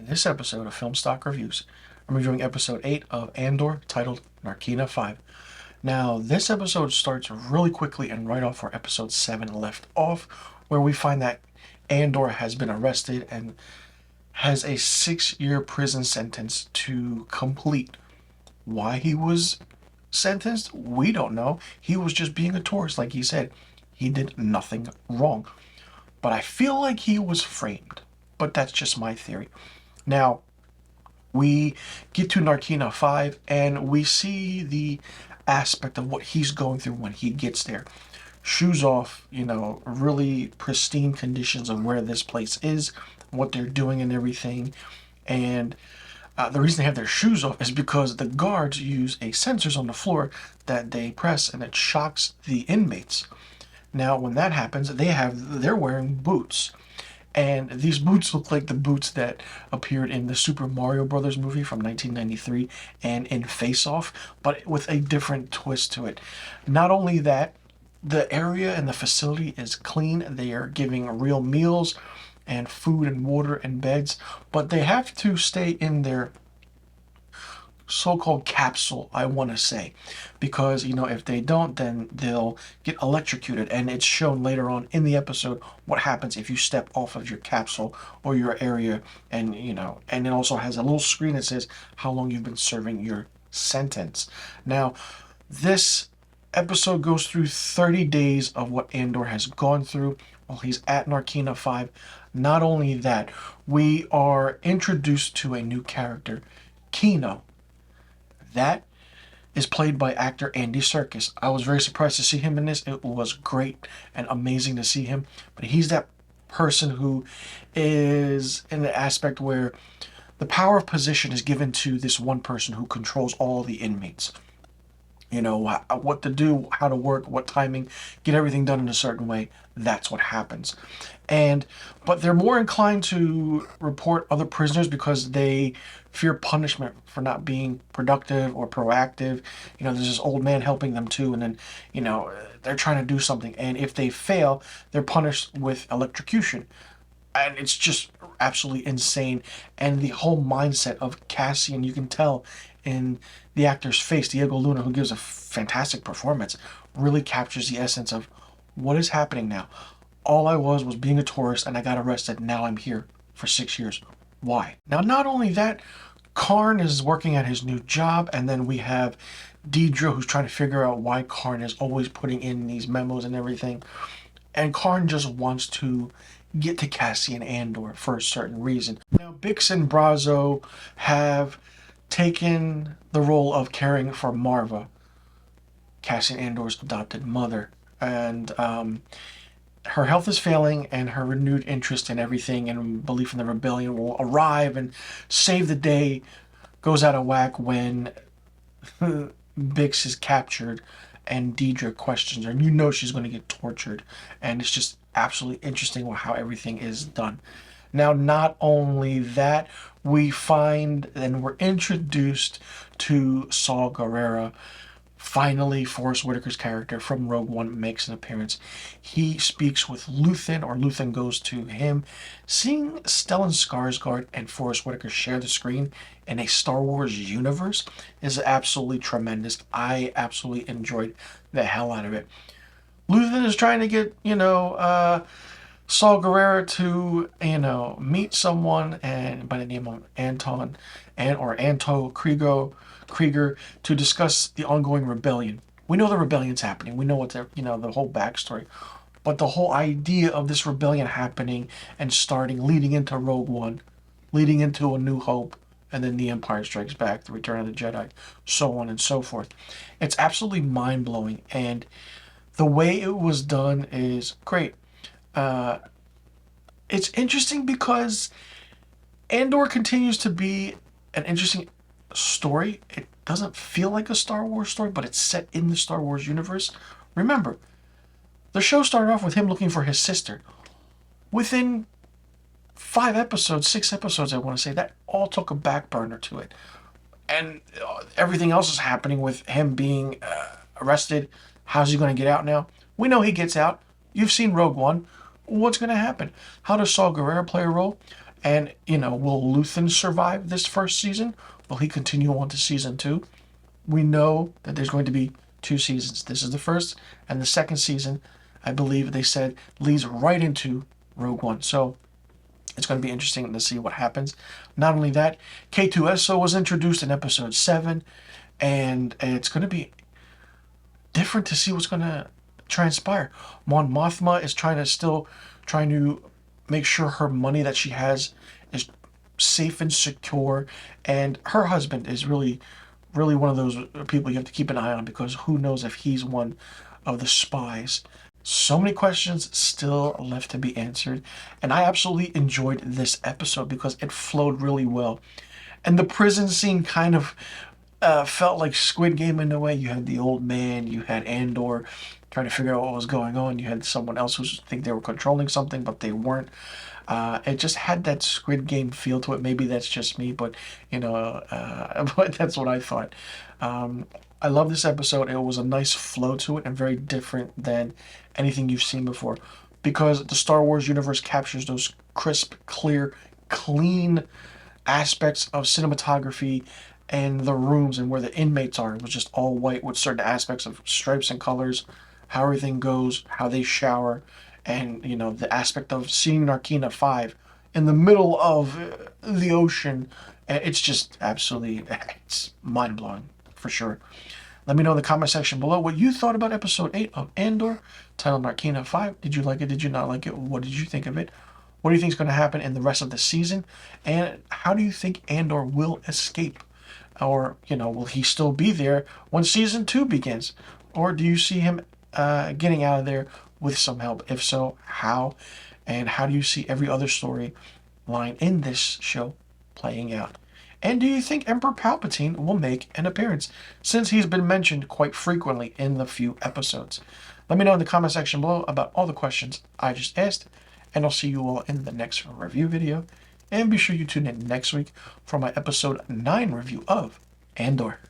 In this episode of Film Stock Reviews, I'm reviewing episode 8 of Andor, titled Narkina 5. Now, this episode starts really quickly and right off where episode 7 left off, where we find that Andor has been arrested and has a 6-year prison sentence to complete. Why he was sentenced, we don't know. He was just being a tourist, like he said. He did nothing wrong. But I feel like he was framed. But that's just my theory. Now, we get to Narkina 5 and we see the aspect of what he's going through when he gets there. Shoes off, really pristine conditions of where this place is, what they're doing and everything. And the reason they have their shoes off is because the guards use sensors on the floor that they press and it shocks the inmates. Now, when that happens, they're wearing boots. And these boots look like the boots that appeared in the Super Mario Brothers movie from 1993 and in Face Off, but with a different twist to it. Not only that, the area and the facility is clean. They are giving real meals and food and water and beds, but they have to stay in their so-called capsule, I want to say, because if they don't, then they'll get electrocuted, and it's shown later on in the episode what happens if you step off of your capsule or your area. And and it also has a little screen that says how long you've been serving your sentence. Now, this episode goes through 30 days of what Andor has gone through while he's at Narkina 5. Not only that, we are introduced to a new character, Kino. That is played by actor Andy Serkis. I was very surprised to see him in this. It was great and amazing to see him. But he's that person who is in the aspect where the power of position is given to this one person who controls all the inmates. What to do, how to work, what timing, get everything done in a certain way. That's what happens. But they're more inclined to report other prisoners because they fear punishment for not being productive or proactive. There's this old man helping them too, and then, they're trying to do something. And if they fail, they're punished with electrocution. And it's just absolutely insane. And the whole mindset of Cassian, you can tell in the actor's face, Diego Luna, who gives a fantastic performance, really captures the essence of what is happening now. All I was being a tourist and I got arrested. Now I'm here for 6 years. Why? Now, not only that, Karn is working at his new job, and then we have Deidre, who's trying to figure out why Karn is always putting in these memos and everything. And Karn just wants to get to Cassian Andor for a certain reason. Now, Bix and Brazo have taken the role of caring for Marva, Cassian Andor's adopted mother. And her health is failing, and her renewed interest in everything and belief in the rebellion will arrive and save the day goes out of whack when Bix is captured and Deidre questions her. And she's going to get tortured. And it's just absolutely interesting how everything is done. Now, not only that, we find and we're introduced to Saw Gerrera. Finally, Forrest Whitaker's character from Rogue One makes an appearance. He speaks with Luthen, or Luthen goes to him. Seeing Stellan Skarsgård and Forrest Whitaker share the screen in a Star Wars universe is absolutely tremendous. I absolutely enjoyed the hell out of it. Luthen is trying to get, Saw Gerrera to, meet someone and by the name of Anto Krieger to discuss the ongoing rebellion. We know the rebellion's happening. We know what the whole backstory. But the whole idea of this rebellion happening and starting, leading into Rogue One, leading into A New Hope, and then The Empire Strikes Back, The Return of the Jedi, so on and so forth. It's absolutely mind-blowing, and the way it was done is great. It's interesting because Andor continues to be an interesting story. It doesn't feel like a Star Wars story, but it's set in the Star Wars universe. Remember, the show started off with him looking for his sister. Within 6 episodes, I want to say, that all took a back burner to it. And everything else is happening with him being arrested. How's he going to get out now? We know he gets out. You've seen Rogue One. What's going to happen? How does Saw Gerrera play a role? And, will Luthen survive this first season? Will he continue on to season 2? We know that there's going to be 2 seasons. This is the first, and the second season, I believe they said, leads right into Rogue One. So it's going to be interesting to see what happens. Not only that, K2SO was introduced in episode 7, and it's going to be different to see what's going to transpire. Mon Mothma is trying to make sure her money that she has is safe and secure, and her husband is really one of those people you have to keep an eye on, because who knows if he's one of the spies. So many questions still left to be answered, and I absolutely enjoyed this episode because it flowed really well. And the prison scene kind of felt like Squid Game in a way. You had the old man, you had Andor trying to figure out what was going on, you had someone else who think they were controlling something, but they weren't. It just had that Squid Game feel to it. Maybe that's just me, but but that's what I thought. I love this episode. It was a nice flow to it and very different than anything you've seen before, because the Star Wars universe captures those crisp, clear, clean aspects of cinematography, and the rooms and where the inmates are. It was just all white with certain aspects of stripes and colors, how everything goes, how they shower, and the aspect of seeing Narkina 5 in the middle of the ocean. It's just absolutely, it's mind-blowing for sure. Let me know in the comment section below what you thought about episode 8 of Andor, titled Narkina 5. Did you like it? Did you not like it? What did you think of it? What do you think is going to happen in the rest of the season? And how do you think Andor will escape? Or, will he still be there when season 2 begins? Or do you see him getting out of there with some help? If so, how? And how do you see every other story line in this show playing out? And do you think Emperor Palpatine will make an appearance, since he's been mentioned quite frequently in the few episodes? Let me know in the comment section below about all the questions I just asked, and I'll see you all in the next review video. And be sure you tune in next week for my episode 9 review of Andor.